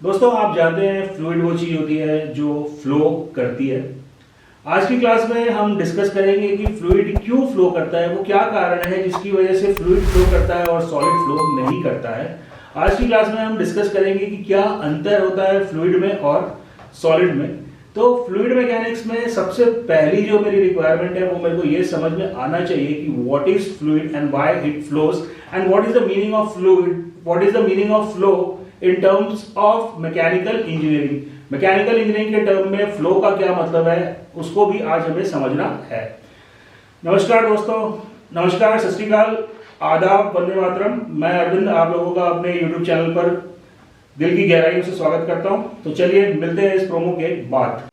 दोस्तों आप जानते हैं फ्लूइड वो चीज़ होती है जो फ्लो करती है। आज की क्लास में हम डिस्कस करेंगे कि फ्लूइड क्यों फ्लो करता है, वो क्या कारण है जिसकी वजह से फ्लूइड फ्लो करता है और सॉलिड फ्लो नहीं करता है। आज की क्लास में हम डिस्कस करेंगे कि क्या अंतर होता है फ्लूइड में और सॉलिड में। तो फ्लूइड मैकेनिक्स में सबसे पहली जो मेरी रिक्वायरमेंट है वो मेरे को ये समझ में आना चाहिए कि what is fluid and why it flows and what is the meaning of fluid, what is the meaning of flow in terms of mechanical engineering. Mechanical engineering के टर्म में फ्लो का क्या मतलब है उसको भी आज हमें समझना है। नमस्कार दोस्तों, नमस्कार, सत श्री अकाल, आदाब, वंदे मातरम। मैं अरविंद आप लोगों का अपने यूट्यूब चैनल पर दिल की गहराइयों से स्वागत करता हूं। तो चलिए मिलते हैं इस प्रोमो के बाद।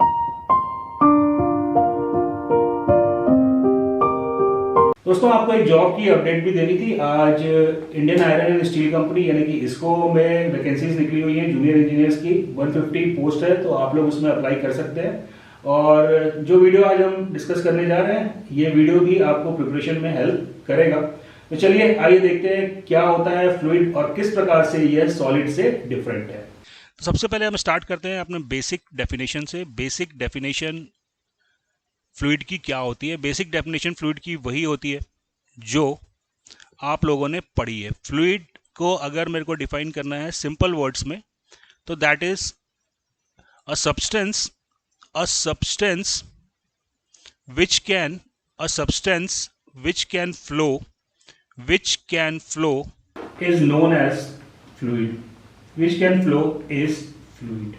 दोस्तों आपको एक जॉब की अपडेट भी देनी थी। आज Indian iron and steel company यानी कि इसको में वैकेंसीज निकली हुई हैं जूनियर इंजीनियर्स की। 150 पोस्ट है, तो आप लोग उसमें अप्लाई कर सकते हैं। और जो वीडियो आज हम डिस्कस करने जा रहे हैं ये वीडियो भी आपको प्रिपरेशन में हेल्प करेगा। तो चलिए आइए देखते हैं क्या होता है फ्लूइड और किस प्रकार से यह सॉलिड से डिफरेंट है। तो सबसे पहले हम स्टार्ट करते हैं अपने बेसिक डेफिनेशन से। बेसिक डेफिनेशन फ्लूइड की क्या होती है? बेसिक डेफिनेशन फ्लूइड की वही होती है जो आप लोगों ने पढ़ी है। फ्लूइड को अगर मेरे को डिफाइन करना है सिंपल वर्ड्स में तो that is a substance which can a substance which can flow is known as fluid, which can flow is fluid।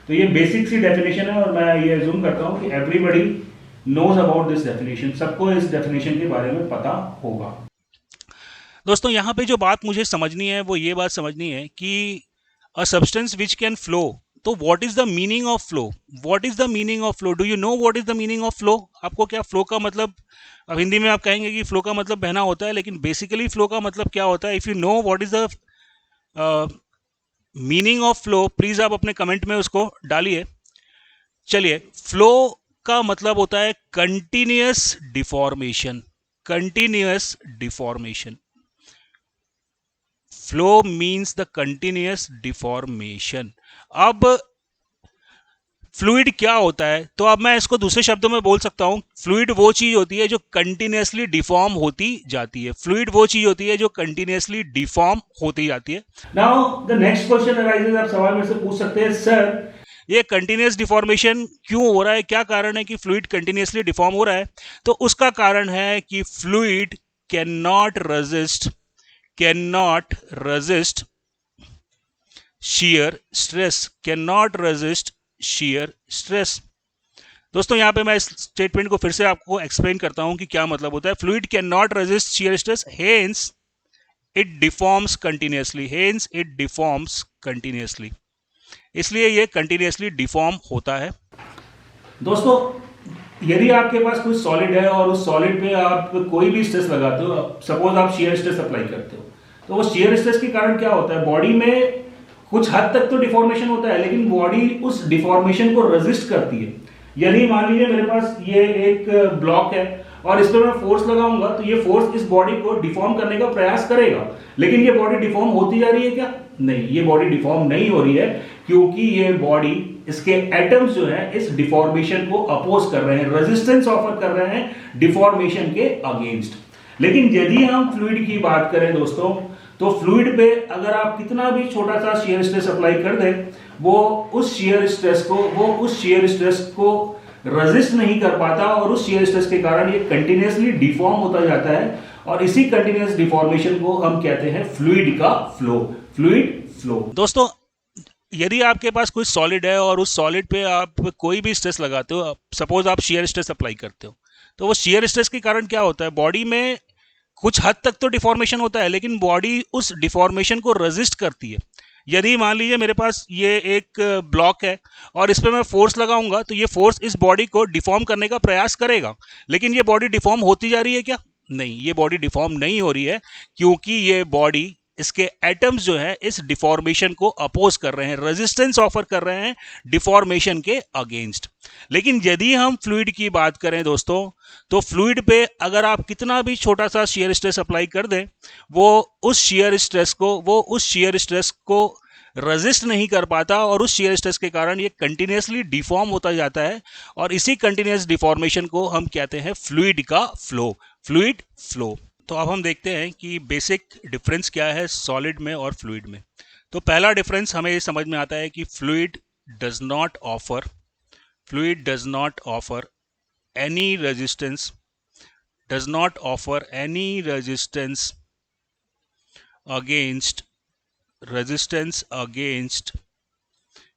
तो ये बेसिक सी डेफिनेशन है और मैं ये अज्यूम करता हूँ कि everybody knows about this definition, सबको इस डेफिनेशन के बारे में पता होगा। दोस्तों यहाँ पे जो बात मुझे समझनी है वो ये बात समझनी है कि a substance which can flow, तो what is the meaning of flow? What is the meaning of flow? Do you know what is the meaning of flow? आपको क्या फ्लो का मतलब, अब हिंदी में आप कहेंगे कि फ्लो का मतलब बहना होता है, लेकिन बेसिकली फ्लो का मतलब क्या होता है? If you know what is the meaning of flow, please आप अपने कमेंट में उसको डालिए। चलिए, फ्लो का मतलब होता है continuous deformation. Continuous deformation, flow means the continuous deformation. अब फ्लूइड क्या होता है? तो अब मैं इसको दूसरे शब्दों में बोल सकता हूं, फ्लूइड वो चीज होती है जो कंटिन्यूअसली डिफॉर्म होती जाती है। फ्लूइड वो चीज होती है जो कंटिन्यूअसली डिफॉर्म होती जाती है। Now the next question arises, आप सवाल मेरे से पूछ सकते हैं, सर ये कंटिन्यूअस डिफॉर्मेशन क्यों हो रहा है? क्या कारण है कि फ्लूइड कंटिन्यूअसली डिफॉर्म हो रहा है? तो उसका कारण है कि fluid cannot resist shear stress। दोस्तों यहाँ पे मैं इस स्टेटमेंट को फिर से आपको एक्सप्लेन करता हूं कि क्या मतलब होता है। Fluid can not resist shear stress, hence it deforms continuously. इसलिए ये कंटिन्यूअसली डिफॉर्म होता है। दोस्तों यदि आपके पास कोई सॉलिड है और उस सॉलिड पे आप कोई भी स्ट्रेस लगाते हो, सपोज आप शियर स्ट्रेस अप्लाई करते हो, तो वो शियर स्ट्रेस के कारण क्या होता है, बॉडी में कुछ हद तक तो डिफॉर्मेशन होता है, लेकिन बॉडी उस डिफॉर्मेशन को रेजिस्ट करती है। यदि मान लीजिए मेरे पास ये एक ब्लॉक है और इस पर मैं फोर्स लगाऊंगा तो ये फोर्स इस बॉडी को डिफॉर्म करने का प्रयास करेगा, लेकिन ये बॉडी डिफॉर्म होती जा रही है क्या? नहीं, ये बॉडी डिफॉर्म नहीं हो रही है, क्योंकि ये बॉडी, इसके एटम्स जो है इस डिफॉर्मेशन को अपोज कर रहे हैं, रेजिस्टेंस ऑफर कर रहे हैं डिफॉर्मेशन के अगेंस्ट। लेकिन यदि हम फ्लूइड की बात करें दोस्तों, तो फ्लूइड पे अगर आप कितना भी छोटा सा शियर स्ट्रेस अप्लाई कर दें, वो उस शियर स्ट्रेस को रेजिस्ट नहीं कर पाता और उस शियर स्ट्रेस के कारण ये कंटिन्यूअसली डिफॉर्म होता जाता है। और इसी कंटिन्यूअस डिफॉर्मेशन को हम कहते हैं फ्लूइड का फ्लो, फ्लूइड फ्लो। दोस्तों यदि आपके पास कोई सॉलिड है और उस सॉलिड पे आप कोई भी स्ट्रेस लगाते हो, सपोज आप शियर स्ट्रेस अप्लाई करते हो, तो वो शियर स्ट्रेस के कारण क्या होता है, बॉडी में कुछ हद तक तो डिफॉर्मेशन होता है, लेकिन बॉडी उस डिफॉर्मेशन को रेजिस्ट करती है। यदि मान लीजिए मेरे पास ये एक ब्लॉक है और इस पर मैं फोर्स लगाऊंगा तो ये फोर्स इस बॉडी को डिफॉर्म करने का प्रयास करेगा, लेकिन ये बॉडी डिफॉर्म होती जा रही है क्या? नहीं, ये बॉडी डिफॉर्म नहीं हो रही है, क्योंकि ये बॉडी, इसके एटम्स जो है इस डिफॉर्मेशन को अपोज कर रहे हैं, रेजिस्टेंस ऑफर कर रहे हैं डिफॉर्मेशन के अगेंस्ट। लेकिन यदि हम फ्लूइड की बात करें दोस्तों, तो फ्लूइड पे अगर आप कितना भी छोटा सा शियर स्ट्रेस अप्लाई कर दें, वो उस शियर स्ट्रेस को रेजिस्ट नहीं कर पाता और उस शियर स्ट्रेस के कारण ये कंटिन्यूसली डिफॉर्म होता जाता है और इसी कंटिन्यूस डिफॉर्मेशन को हम कहते हैं फ्लूइड का फ्लो, फ्लूइड फ्लो। तो अब हम देखते हैं कि बेसिक डिफरेंस क्या है सॉलिड में और फ्लूइड में। तो पहला डिफरेंस हमें ये समझ में आता है कि fluid does not offer any resistance, does not offer any resistance against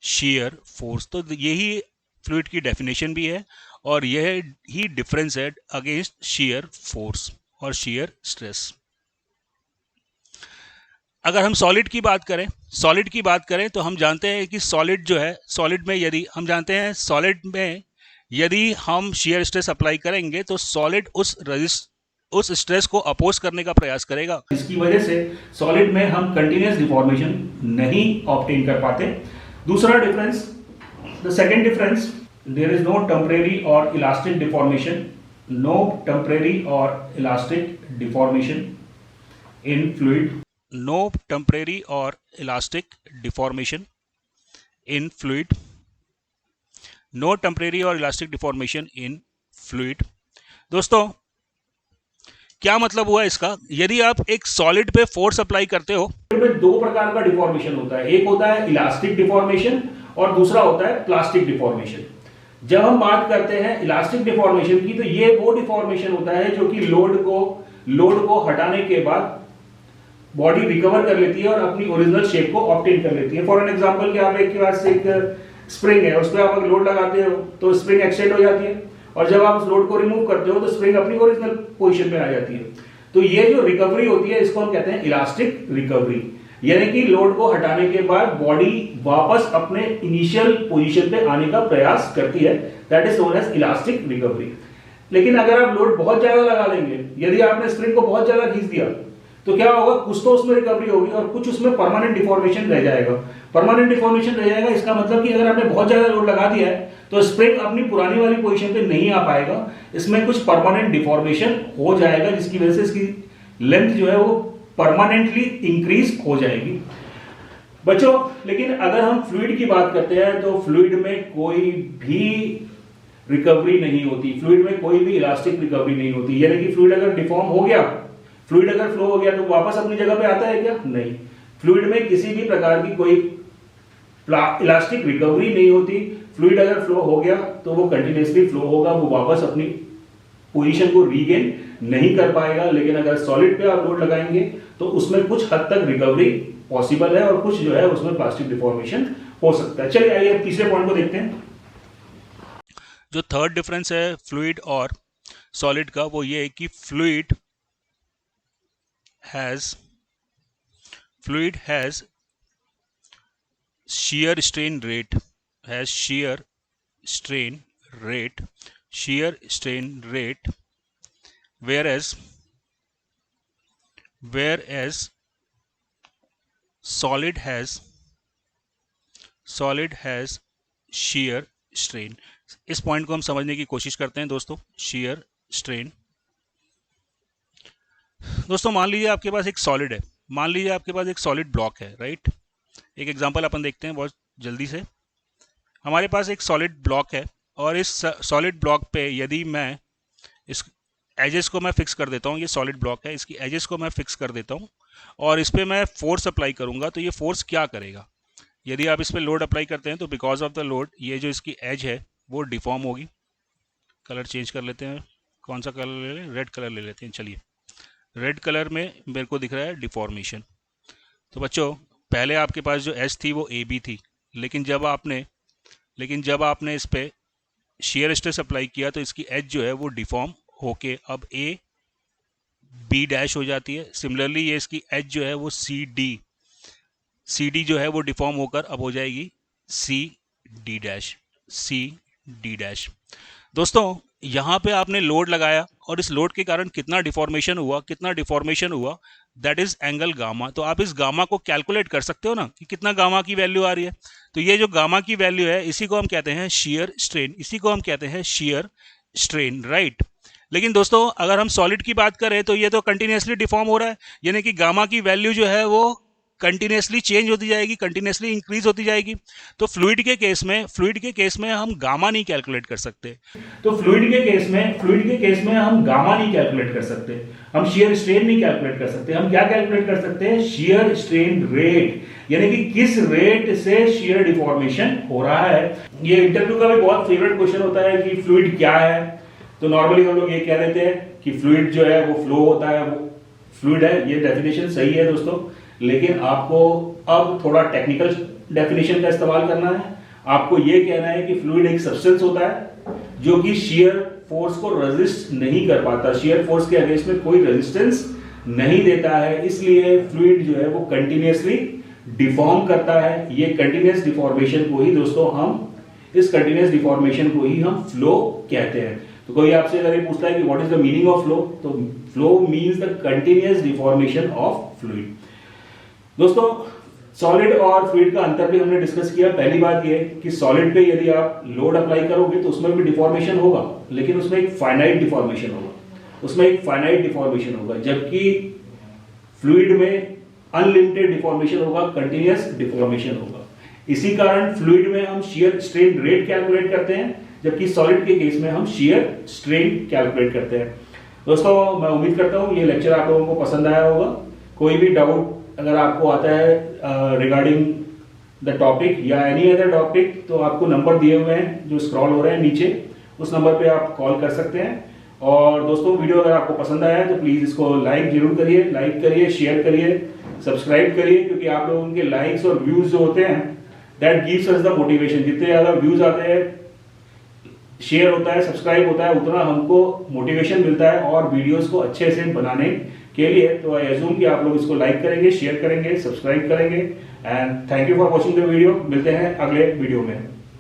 shear force. तो यही फ्लूइड की डेफिनेशन भी है और यह ही डिफरेंस है अगेंस्ट shear फोर्स और shear स्ट्रेस। अगर हम सॉलिड की बात करें तो हम जानते हैं कि सॉलिड जो है, सॉलिड में यदि हम जानते हैं सॉलिड में यदि हम shear स्ट्रेस अप्लाई करेंगे तो सॉलिड उस स्ट्रेस को अपोज करने का प्रयास करेगा। इसकी वजह से सॉलिड में हम कंटिन्यूस डिफॉर्मेशन नहीं ऑब्टेन कर पाते। दूसरा difference, the second difference, there is no temporary और elastic deformation, in fluid. No temporary और elastic deformation in fluid, no temporary और इलास्टिक डिफॉर्मेशन इन फ्लूइड। दोस्तों क्या मतलब हुआ इसका? यदि आप एक सॉलिड पे फोर्स अप्लाई करते हो, में दो प्रकार का डिफॉर्मेशन होता है, एक होता है इलास्टिक डिफॉर्मेशन और दूसरा होता है प्लास्टिक डिफॉर्मेशन। जब हम बात करते हैं इलास्टिक डिफॉर्मेशन की, तो ये वो डिफॉर्मेशन होता है जो कि लोड को हटाने के बाद बॉडी रिकवर कर लेती है और अपनी ओरिजिनल शेप को ऑब्टेन कर लेती है। फॉर एन एग्जांपल कि आप एक स्प्रिंग है, उस पर आप अगर लोड लगाते हो तो स्प्रिंग एक्सटेंड हो जाती है और जब आप उस लोड को रिमूव करते हो तो स्प्रिंग अपनी ओरिजिनल पोजीशन में आ जाती है। तो ये जो रिकवरी होती है इसको हम कहते हैं इलास्टिक रिकवरी, यानी कि लोड को हटाने के बाद बॉडी वापस अपने इनिशियल पोजीशन पे आने का प्रयास करती है, that is known as elastic recovery. लेकिन अगर आप लोड बहुत ज्यादा लगा देंगे, यदि आपने स्प्रिंग को बहुत ज्यादा खींच दिया तो क्या होगा, कुछ तो उसमें रिकवरी होगी और कुछ उसमें परमानेंट डिफॉर्मेशन रह जाएगा। परमानेंट डिफॉर्मेशन रह जाएगा इसका मतलब कि अगर आपने बहुत ज्यादा लोड लगा दिया है तो स्प्रिंग अपनी पुरानी वाली पोजीशन पे नहीं आ पाएगा, इसमें कुछ परमानेंट डिफॉर्मेशन हो जाएगा जिसकी वजह से इसकी लेंथ जो है वो परमानेंटली इंक्रीज हो जाएगी बच्चों। लेकिन अगर हम फ्लूइड की बात करते हैं तो फ्लूइड में कोई भी रिकवरी नहीं होती, फ्लूइड में कोई भी इलास्टिक रिकवरी नहीं होती। यानी कि फ्लूइड अगर डिफॉर्म हो गया, फ्लूइड अगर फ्लो हो गया तो वापस अपनी जगह पे आता है क्या? नहीं। फ्लूइड में किसी भी प्रकार की कोई इलास्टिक रिकवरी नहीं होती। फ्लूइड अगर फ्लो हो गया तो वो कंटिन्यूसली फ्लो होगा, वो वापस अपनी पोजीशन को रीगेन नहीं कर पाएगा। लेकिन अगर सॉलिड पे आप लोड लगाएंगे तो उसमें कुछ हद तक रिकवरी पॉसिबल है और कुछ जो है उसमें प्लास्टिक डिफॉर्मेशन हो सकता है। चलिए आइए तीसरे पॉइंट को देखते हैं। जो थर्ड डिफरेंस है फ्लूइड और सॉलिड का वो ये है कि fluid has shear strain rate, whereas solid has shear strain। इस पॉइंट को हम समझने की कोशिश करते हैं दोस्तों। shear strain, दोस्तों मान लीजिए आपके पास एक सॉलिड है, मान लीजिए आपके पास एक सॉलिड ब्लॉक है, राइट। एक एग्जांपल अपन देखते हैं बहुत जल्दी से। हमारे पास एक सॉलिड ब्लॉक है और इस सॉलिड ब्लॉक पे यदि मैं इस एजेस को मैं फिक्स कर देता हूँ, ये सॉलिड ब्लॉक है, इसकी एजेस को मैं फिक्स कर देता हूँ और इस पर मैं फोर्स अप्लाई करूँगा तो ये फोर्स क्या करेगा? यदि आप इस पर लोड अप्लाई करते हैं तो बिकॉज ऑफ द लोड ये जो इसकी एज है वो डिफॉर्म होगी। कलर चेंज कर लेते हैं, कौन सा कलर ले लें? रेड कलर ले लेते हैं। चलिए, रेड कलर में मेरे को दिख रहा है डिफॉर्मेशन। तो बच्चों पहले आपके पास जो एज थी वो ए बी थी, लेकिन जब आपने इस पर shear स्ट्रेस अप्लाई किया तो इसकी एज जो है वो डिफॉर्म होके अब ए बी डैश हो जाती है। सिमिलरली ये इसकी एज जो है वो सी डी जो है वो डिफॉर्म होकर अब हो जाएगी सी डी डैश। दोस्तों यहाँ पे आपने लोड लगाया और इस लोड के कारण कितना डिफॉर्मेशन हुआ, दैट इज एंगल गामा। तो आप इस गामा को कैलकुलेट कर सकते हो ना कि कितना गामा की वैल्यू आ रही है। तो ये जो गामा की वैल्यू है इसी को हम कहते हैं shear strain, राइट। लेकिन दोस्तों अगर हम सॉलिड की बात करें तो ये तो कंटिन्यूसली डिफॉर्म हो रहा है, यानी कि गामा की वैल्यू जो है वो कंटिन्यूसली चेंज होती जाएगी, कंटिन्यूसली इंक्रीज होती जाएगी। तो फ्लूइड के केस में हम गामा नहीं कैलकुलेट कर सकते। तो फ्लूइड के केस में हम गामा नहीं कैलकुलेट कर सकते, हम शियर स्ट्रेन नहीं कैलकुलेट कर सकते। हम क्या कैलकुलेट कर सकते हैं? शियर स्ट्रेन रेट, यानी कि किस रेट से शियर डिफॉर्मेशन हो रहा है। ये इंटरव्यू का भी बहुत फेवरेट क्वेश्चन होता है कि फ्लूइड क्या है। तो नॉर्मली हम लोग ये कह देते हैं कि फ्लूइड जो है वो फ्लो होता है, वो फ्लूइड है। ये डेफिनेशन सही है दोस्तों, लेकिन आपको अब थोड़ा टेक्निकल डेफिनेशन का इस्तेमाल करना है। आपको ये कहना है कि फ्लूइड एक सब्सटेंस होता है जो कि शियर फोर्स को रेजिस्ट नहीं कर पाता, शियर फोर्स के अगेंस्ट में कोई रेजिस्टेंस नहीं देता है, इसलिए फ्लूइड जो है वो कंटिन्यूसली डिफॉर्म करता है। ये कंटिन्यूस डिफॉर्मेशन को ही दोस्तों इस कंटिन्यूस डिफॉर्मेशन को ही हम फ्लो कहते हैं। तो कोई आपसे अगर ये पूछता है कि what is the meaning of flow, तो flow means the continuous deformation of fluid. दोस्तों, सॉलिड और फ्लूइड का अंतर भी हमने डिस्कस किया। पहली बात ये कि सॉलिड पे यदि आप लोड अप्लाई करोगे तो उसमें भी डिफॉर्मेशन होगा, लेकिन उसमें एक फाइनाइट डिफॉर्मेशन होगा, जबकि फ्लूइड में अनलिमिटेड डिफॉर्मेशन होगा, कंटिन्यूस डिफॉर्मेशन होगा। इसी कारण फ्लूइड में हम शियर स्ट्रेन रेट कैलकुलेट करते हैं, जबकि सॉलिड के केस में हम शियर स्ट्रेन कैलकुलेट करते हैं। दोस्तों, मैं उम्मीद करता हूं ये लेक्चर आप लोगों को पसंद आया होगा। कोई भी डाउट अगर आपको आता है रिगार्डिंग द टॉपिक या एनी अदर टॉपिक, तो आपको नंबर दिए हुए हैं जो स्क्रॉल हो रहे हैं नीचे, उस नंबर पे आप कॉल कर सकते हैं। और दोस्तों, वीडियो अगर आपको पसंद आया है तो प्लीज इसको लाइक जरूर करिए, शेयर करिए, सब्सक्राइब करिए, क्योंकि आप लोगों के लाइक्स और व्यूज जो होते हैं that gives us the motivation. जितने ज्यादा व्यूज आते हैं, शेयर होता है, सब्सक्राइब होता है, उतना हमको मोटिवेशन मिलता है और वीडियोस को अच्छे से बनाने के लिए। तो आई अज्यूम कि आप लोग इसको लाइक करेंगे, शेयर करेंगे, सब्सक्राइब करेंगे। And thank you for watching the video. मिलते हैं अगले वीडियो में।